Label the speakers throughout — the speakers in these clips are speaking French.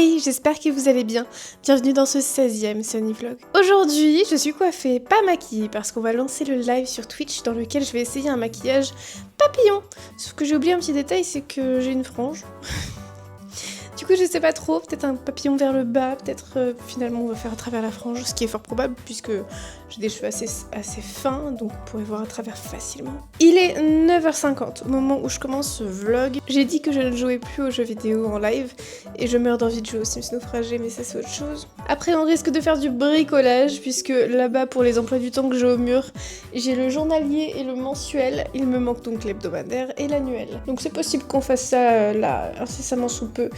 Speaker 1: Hey, j'espère que vous allez bien. Bienvenue dans ce 16e Sunny Vlog. Aujourd'hui, je suis coiffée, pas maquillée, parce qu'on va lancer le live sur Twitch dans lequel je vais essayer un maquillage papillon. Sauf que j'ai oublié un petit détail, c'est que j'ai une frange. Du coup, je sais pas trop, peut-être un papillon vers le bas, peut-être finalement on va faire à travers la frange, ce qui est fort probable puisque j'ai des cheveux assez fins, donc on pourrait voir à travers facilement. Il est 9h50 au moment où je commence ce vlog. J'ai dit que je ne jouais plus aux jeux vidéo en live et je meurs d'envie de jouer aux Sims naufragés, mais ça c'est autre chose. Après, on risque de faire du bricolage puisque là-bas, pour les emplois du temps que j'ai au mur, j'ai le journalier et le mensuel. Il me manque donc l'hebdomadaire et l'annuel. Donc c'est possible qu'on fasse ça là incessamment sous peu,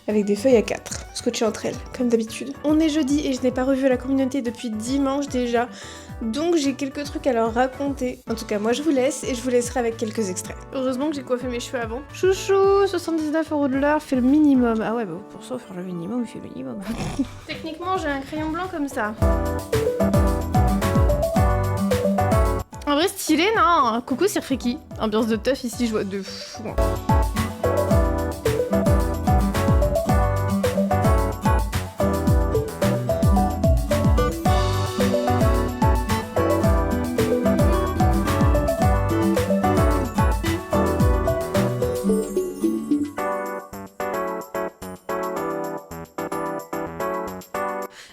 Speaker 1: avec des feuilles A4, scotchées entre elles, comme d'habitude. On est jeudi et je n'ai pas revu la communauté depuis dimanche déjà, donc j'ai quelques trucs à leur raconter. En tout cas, moi je vous laisse et je vous laisserai avec quelques extraits. Heureusement que j'ai coiffé mes cheveux avant. Chouchou, 79€ de l'heure, fait le minimum. Ah ouais, bah pour ça, faire le minimum, il fait le minimum. Techniquement, j'ai un crayon blanc comme ça. En vrai, stylé, non? Coucou, c'est Friki. Ambiance de teuf ici, je vois de fou.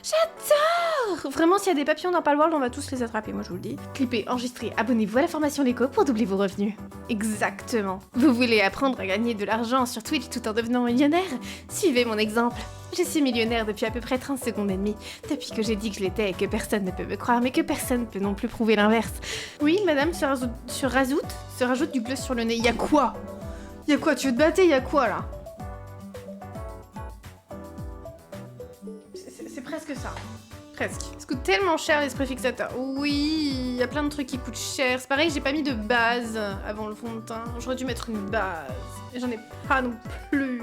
Speaker 1: J'adore! Vraiment, s'il y a des papillons dans Palworld, on va tous les attraper, moi je vous le dis. Clippez, enregistrez, abonnez-vous à la formation Léco pour doubler vos revenus. Exactement. Vous voulez apprendre à gagner de l'argent sur Twitch tout en devenant millionnaire? Suivez mon exemple. Je suis millionnaire depuis à peu près 30 secondes et demie, depuis que j'ai dit que je l'étais et que personne ne peut me croire, mais que personne ne peut non plus prouver l'inverse. Oui, madame, se rajoute du gloss sur le nez. Y'a quoi? Y'a quoi? Tu veux te battre? Y'a quoi là? C'est presque ça. Presque. Ça coûte tellement cher les sprays fixateurs. Oui, il y a plein de trucs qui coûtent cher. C'est pareil, j'ai pas mis de base avant le fond de teint. J'aurais dû mettre une base. Et j'en ai pas non plus.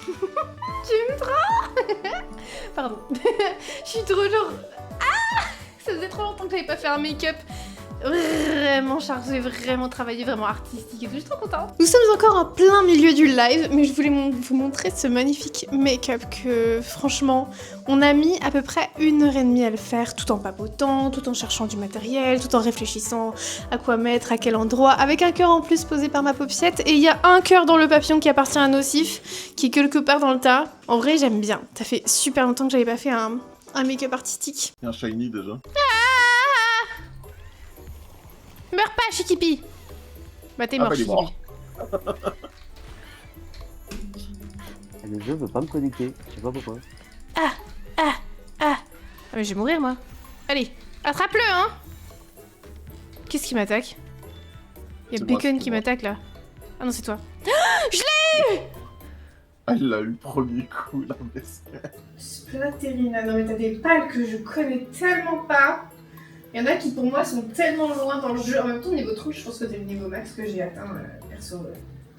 Speaker 1: Tu me prends? Pardon. Je suis trop genre... Ah! Ça faisait trop longtemps que j'avais pas fait un make-up vraiment chargé, vraiment travaillé, vraiment artistique et tout, je suis trop contente. Nous sommes encore en plein milieu du live, mais je voulais vous montrer ce magnifique make-up que franchement, on a mis à peu près 1h30 à le faire, tout en papotant, tout en cherchant du matériel, tout en réfléchissant à quoi mettre, à quel endroit, avec un cœur en plus posé par ma paupiette, et il y a un cœur dans le papillon qui appartient à Nocif, qui est quelque part dans le tas. En vrai, j'aime bien. Ça fait super longtemps que j'avais pas fait un make-up artistique.
Speaker 2: Il y a un shiny déjà.
Speaker 1: Meurs pas, Chikipi! Bah t'es mort, Chikipi.
Speaker 3: Le jeu veut pas me connecter, je sais pas pourquoi.
Speaker 1: Ah mais je vais mourir moi. Allez, attrape-le hein! Qu'est-ce qui m'attaque? Il y a Bacon qui m'attaque là. Ah non, c'est toi. Je l'ai!
Speaker 2: Ah, il l'a eu le premier coup, la bestiole.
Speaker 1: Splatterina, non mais t'as des pales que je connais tellement pas. Il y en a qui pour moi sont tellement loin dans le jeu. En même temps, niveau truc, je pense que c'est le niveau max que j'ai atteint perso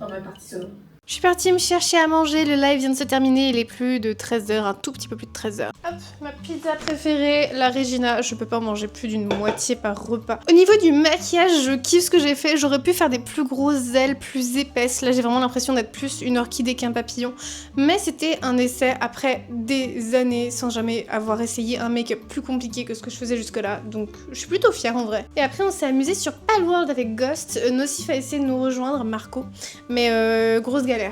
Speaker 1: dans ma partie solo. Je suis partie me chercher à manger, le live vient de se terminer, il est plus de 13h, un tout petit peu plus de 13h. Hop, ma pizza préférée, la Regina, je peux pas en manger plus d'une moitié par repas. Au niveau du maquillage, je kiffe ce que j'ai fait, j'aurais pu faire des plus grosses ailes, plus épaisses, là j'ai vraiment l'impression d'être plus une orchidée qu'un papillon. Mais c'était un essai après des années sans jamais avoir essayé un make-up plus compliqué que ce que je faisais jusque-là, donc je suis plutôt fière en vrai. Et après on s'est amusé sur Palworld avec Ghost, Nocif a essayé de nous rejoindre, Marco, mais grosse galère,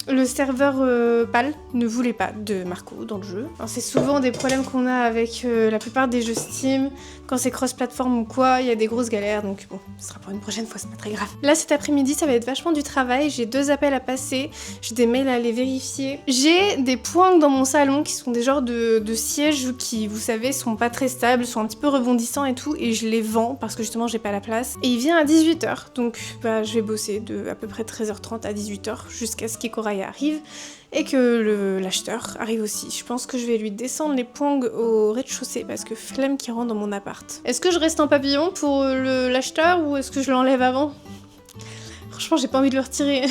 Speaker 1: le serveur PAL ne voulait pas de Marco dans le jeu. C'est souvent des problèmes qu'on a avec la plupart des jeux Steam, quand c'est cross-platform ou quoi, il y a des grosses galères, donc bon, ce sera pour une prochaine fois, c'est pas très grave. Là cet après-midi, ça va être vachement du travail, j'ai 2 appels à passer, j'ai des mails à aller vérifier. J'ai des points dans mon salon qui sont des genres de sièges qui, vous savez, sont pas très stables, sont un petit peu rebondissants et tout, et je les vends parce que justement j'ai pas la place. Et il vient à 18h, donc bah je vais bosser de à peu près 13h30 à 18h jusqu'à ce qu'Ekoraya arrive et que l'acheteur arrive aussi. Je pense que je vais lui descendre les poings au rez-de-chaussée parce que flemme qui rentre dans mon appart. Est-ce que je reste en papillon pour l'acheteur ou est-ce que je l'enlève avant? Franchement, j'ai pas envie de le retirer.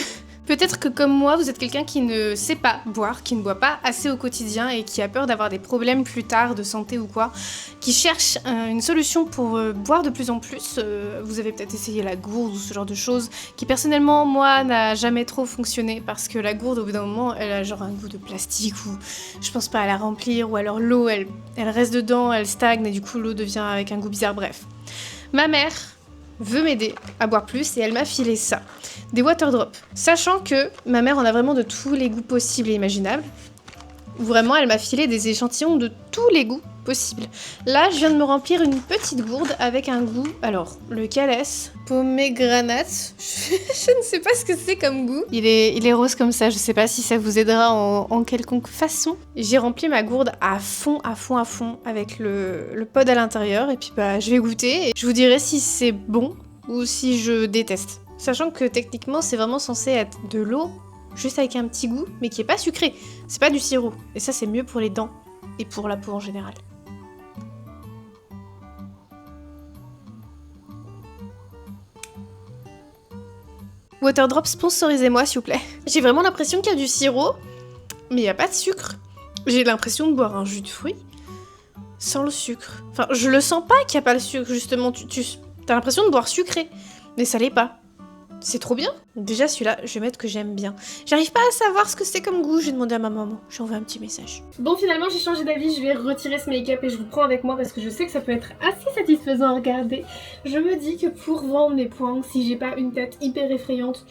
Speaker 4: Peut-être que comme moi, vous êtes quelqu'un qui ne sait pas boire, qui ne boit pas assez au quotidien et qui a peur d'avoir des problèmes plus tard de santé ou quoi, qui cherche une solution pour boire de plus en plus. Vous avez peut-être essayé la gourde ou ce genre de choses qui personnellement, moi, n'a jamais trop fonctionné parce que la gourde, au bout d'un moment, elle a genre un goût de plastique ou je pense pas à la remplir ou alors l'eau, elle reste dedans, elle stagne et du coup l'eau devient avec un goût bizarre, bref. Ma mère veut m'aider à boire plus et elle m'a filé ça. Des water drops. Sachant que ma mère en a vraiment de tous les goûts possibles et imaginables. Vraiment, elle m'a filé des échantillons de tous les goûts possibles. Là, je viens de me remplir une petite gourde avec un goût... Alors, lequel est-ce? Pomegranate. Je ne sais pas ce que c'est comme goût. Il est rose comme ça, je sais pas si ça vous aidera en quelconque façon. J'ai rempli ma gourde à fond, avec le pod à l'intérieur. Et puis bah, je vais goûter et je vous dirai si c'est bon ou si je déteste. Sachant que techniquement, c'est vraiment censé être de l'eau, juste avec un petit goût, mais qui est pas sucré. C'est pas du sirop. Et ça, c'est mieux pour les dents et pour la peau en général. Waterdrop, sponsorisez-moi s'il vous plaît. J'ai vraiment l'impression qu'il y a du sirop, mais il n'y a pas de sucre. J'ai l'impression de boire un jus de fruits sans le sucre. Enfin, je le sens pas qu'il n'y a pas le sucre, justement. T'as l'impression de boire sucré, mais ça l'est pas. C'est trop bien. Déjà celui-là, je vais mettre que j'aime bien. J'arrive pas à savoir ce que c'est comme goût, j'ai demandé à ma maman. J'ai envoyé un petit message.
Speaker 5: Bon, finalement j'ai changé d'avis, je vais retirer ce make-up et je vous prends avec moi parce que je sais que ça peut être assez satisfaisant à regarder. Je me dis que pour vendre mes points, si j'ai pas une tête hyper effrayante,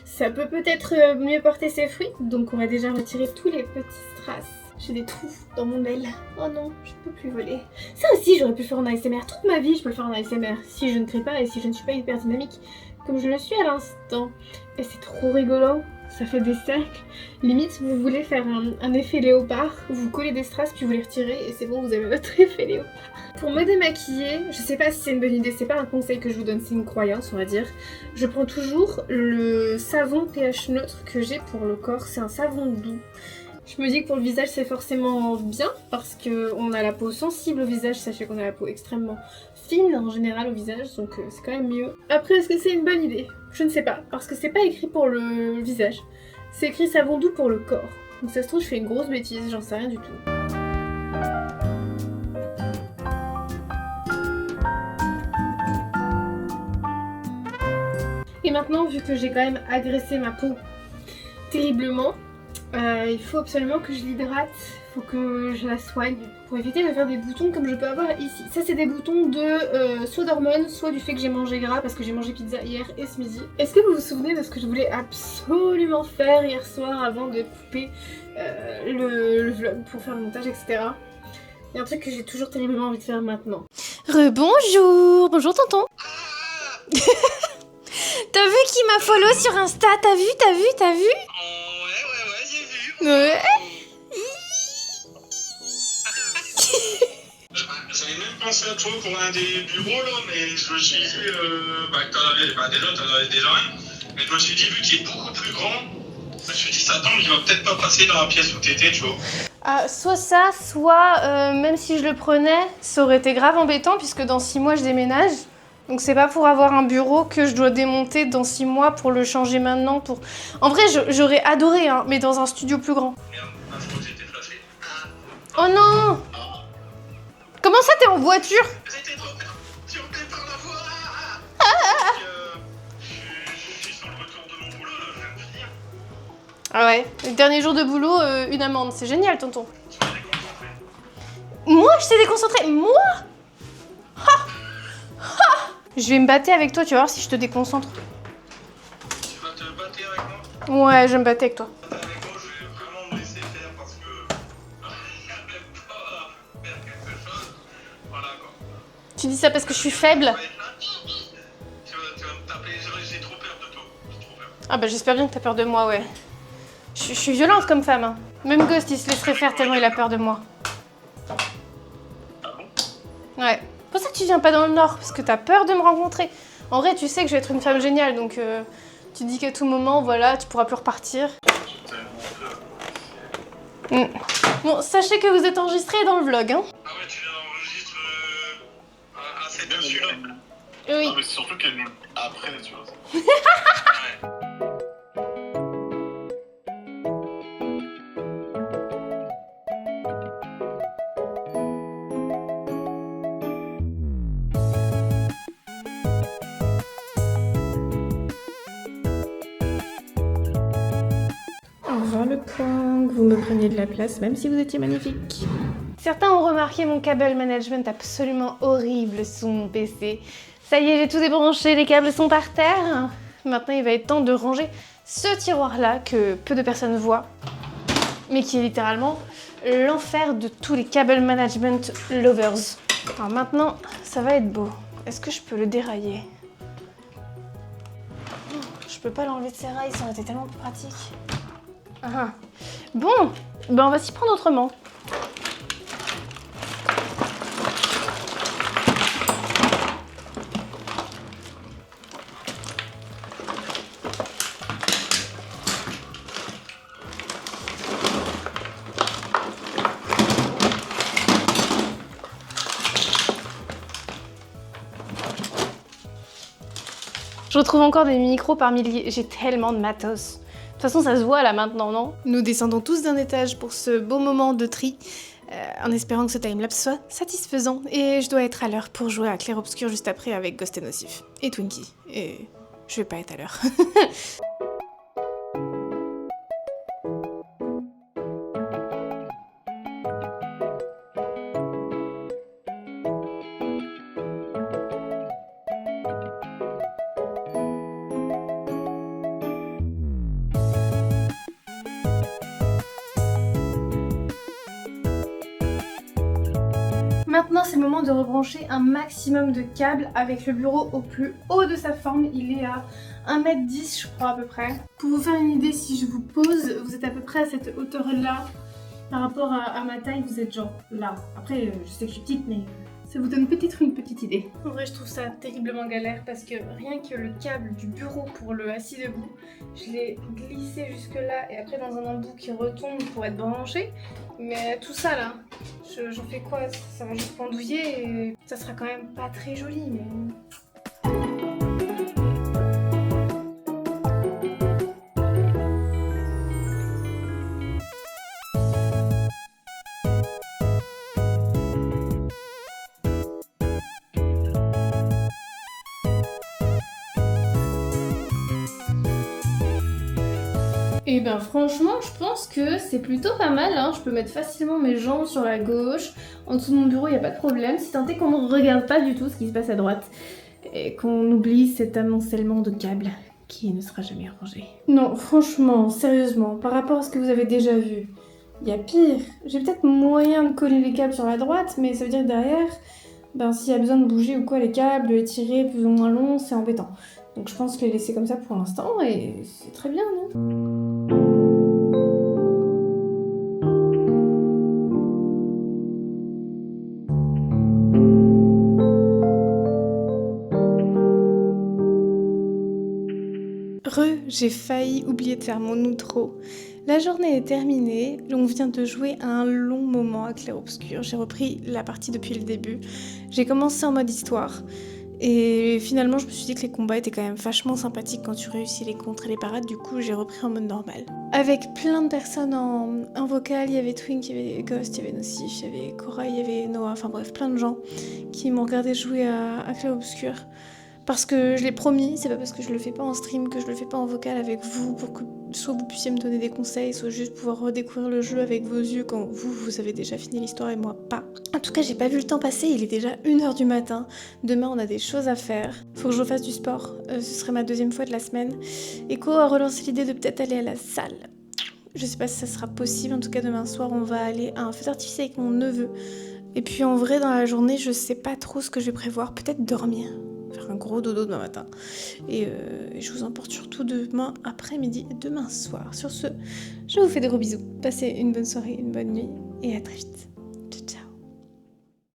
Speaker 5: ça peut peut-être mieux porter ses fruits. Donc on va déjà retirer tous les petits strass. J'ai des trous dans mon aile. Oh non, je ne peux plus voler. Ça aussi j'aurais pu le faire en ASMR. Toute ma vie je peux le faire en ASMR. Si je ne crie pas et si je ne suis pas hyper dynamique. Comme je le suis à l'instant. Et c'est trop rigolo, ça fait des cercles. Limite, vous voulez faire un effet léopard, vous collez des strass puis vous les retirez et c'est bon, vous avez votre effet léopard. Pour me démaquiller, je sais pas si c'est une bonne idée, c'est pas un conseil que je vous donne, c'est une croyance on va dire. Je prends toujours le savon pH neutre que j'ai pour le corps, c'est un savon doux. Je me dis que pour le visage c'est forcément bien parce qu'on a la peau sensible au visage, sachez qu'on a la peau extrêmement fine en général au visage donc c'est quand même mieux. Après est-ce que c'est une bonne idée? Je ne sais pas parce que c'est pas écrit pour le visage, c'est écrit savon doux pour le corps. Donc ça se trouve je fais une grosse bêtise, j'en sais rien du tout. Et maintenant vu que j'ai quand même agressé ma peau terriblement, il faut absolument que je l'hydrate, il faut que je la soigne pour éviter de faire des boutons comme je peux avoir ici. Ça c'est des boutons de soit d'hormones, soit du fait que j'ai mangé gras parce que j'ai mangé pizza hier et ce midi. Est-ce que vous vous souvenez de ce que je voulais absolument faire hier soir avant de couper le vlog pour faire le montage etc. Il y a un truc que j'ai toujours terriblement envie de faire maintenant.
Speaker 4: Rebonjour, bonjour tonton. T'as vu qui m'a follow sur Insta? T'as vu? Ouais.
Speaker 6: J'avais même pensé à toi pour un des bureaux là, mais je me suis dit que t'en avais déjà un. Mais je me suis dit, vu qu'il est beaucoup plus grand, je me suis dit, ça tombe, il va peut-être pas passer dans la pièce où t'étais, tu vois.
Speaker 4: Soit ça, soit même si je le prenais, ça aurait été grave embêtant puisque dans 6 mois je déménage. Donc c'est pas pour avoir un bureau que je dois démonter dans 6 mois pour le changer maintenant. En vrai, j'aurais adoré, hein, mais dans un studio plus grand.
Speaker 6: Merde, je crois que j'ai été flashé.
Speaker 4: Oh non! Comment ça, t'es en voiture?
Speaker 6: J'étais trop surpris par la voix. Je suis sur le retour de mon boulot, là, je viens de finir.
Speaker 4: Ah ouais, le dernier jour de boulot, une amende. C'est génial, tonton.
Speaker 6: Tu m'as déconcentré.
Speaker 4: Moi, je t'ai déconcentré? Moi? Je vais me battre avec toi, tu vas voir si je te déconcentre.
Speaker 6: Tu vas te battre avec moi?
Speaker 4: Ouais, je vais me battre avec toi.
Speaker 6: Avec moi, je vais vraiment me laisser faire parce que j'arrive pas à faire quelque chose. Voilà quoi.
Speaker 4: Tu dis ça parce que je suis faible?
Speaker 6: Tu vas me taper, j'ai trop peur de toi. J'ai trop peur.
Speaker 4: Ah bah j'espère bien que t'as peur de moi, ouais. Je suis violente comme femme, hein. Même Ghost, il se laisserait faire tellement il a peur de moi.
Speaker 6: Ah bon?
Speaker 4: Ouais. C'est pour ça que tu viens pas dans le Nord, parce que t'as peur de me rencontrer. En vrai, tu sais que je vais être une femme géniale, donc tu dis qu'à tout moment, voilà, tu pourras plus repartir.
Speaker 6: J'ai tellement peur.
Speaker 4: Bon, sachez que vous êtes enregistré dans le vlog, hein.
Speaker 6: Ah ouais, tu enregistres assez dessus là.
Speaker 4: Oui.
Speaker 6: Ah mais c'est surtout qu'elle nous après, tu vois. Ouais.
Speaker 5: point que vous me preniez de la place, même si vous étiez magnifique.
Speaker 4: Certains ont remarqué mon câble management absolument horrible sous mon PC. Ça y est, j'ai tout débranché, les câbles sont par terre. Maintenant, il va être temps de ranger ce tiroir-là que peu de personnes voient, mais qui est littéralement l'enfer de tous les câbles management lovers. Alors maintenant, ça va être beau. Est-ce que je peux le dérailler? Je peux pas l'enlever de ses rails, ça aurait été tellement plus pratique. Ah. Bon, ben on va s'y prendre autrement. Je retrouve encore des micros par milliers, j'ai tellement de matos. De toute façon, ça se voit là maintenant, non? Nous descendons tous d'un étage pour ce beau moment de tri, en espérant que ce timelapse soit satisfaisant. Et je dois être à l'heure pour jouer à Clair Obscur juste après avec Ghost et Nocif. Et Twinkie. Et je vais pas être à l'heure. Maintenant, c'est le moment de rebrancher un maximum de câbles avec le bureau au plus haut de sa forme. Il est à 1m10, je crois, à peu près. Pour vous faire une idée, si je vous pose, vous êtes à peu près à cette hauteur-là. Par rapport à ma taille, vous êtes genre là. Après, je sais que je suis petite, mais ça vous donne peut-être une petite idée. En vrai, je trouve ça terriblement galère parce que rien que le câble du bureau pour le assis debout, je l'ai glissé jusque là et après dans un embout qui retombe pour être branché. Mais tout ça là, j'en fais quoi? Ça va juste pendouiller et ça sera quand même pas très joli, mais... Et ben franchement, je pense que c'est plutôt pas mal, hein. Je peux mettre facilement mes jambes sur la gauche. En dessous de mon bureau, il n'y a pas de problème. Si tant est qu'on ne regarde pas du tout ce qui se passe à droite. Et qu'on oublie cet amoncellement de câbles qui ne sera jamais rangé. Non, franchement, sérieusement, par rapport à ce que vous avez déjà vu, il y a pire. J'ai peut-être moyen de coller les câbles sur la droite, mais ça veut dire que derrière, ben s'il y a besoin de bouger ou quoi les câbles, de les tirer plus ou moins longs, c'est embêtant. Donc je pense les laisser comme ça pour l'instant et c'est très bien, non? J'ai failli oublier de faire mon outro. La journée est terminée, on vient de jouer un long moment à Clair Obscur. J'ai repris la partie depuis le début. J'ai commencé en mode histoire. Et finalement, je me suis dit que les combats étaient quand même vachement sympathiques quand tu réussis les contres et les parades. Du coup, j'ai repris en mode normal. Avec plein de personnes en vocal, il y avait Twink, il y avait Ghost, il y avait Nocif, il y avait Cora, il y avait Noah, enfin bref, plein de gens qui m'ont regardé jouer à Clair Obscur. Parce que je l'ai promis, c'est pas parce que je le fais pas en stream que je le fais pas en vocal avec vous pour que soit vous puissiez me donner des conseils, soit juste pouvoir redécouvrir le jeu avec vos yeux quand vous avez déjà fini l'histoire et moi pas. En tout cas, j'ai pas vu le temps passer, il est déjà 1h du matin. Demain, on a des choses à faire. Faut que je refasse du sport. Ce serait ma 2e fois de la semaine. Echo a relancé l'idée de peut-être aller à la salle. Je sais pas si ça sera possible, en tout cas demain soir, on va aller à un feu d'artifice avec mon neveu. Et puis en vrai, dans la journée, je sais pas trop ce que je vais prévoir. Peut-être dormir. Faire un gros dodo demain matin. Et je vous emporte surtout demain après-midi, demain soir. Sur ce, je vous fais des gros bisous. Passez une bonne soirée, une bonne nuit et à très vite.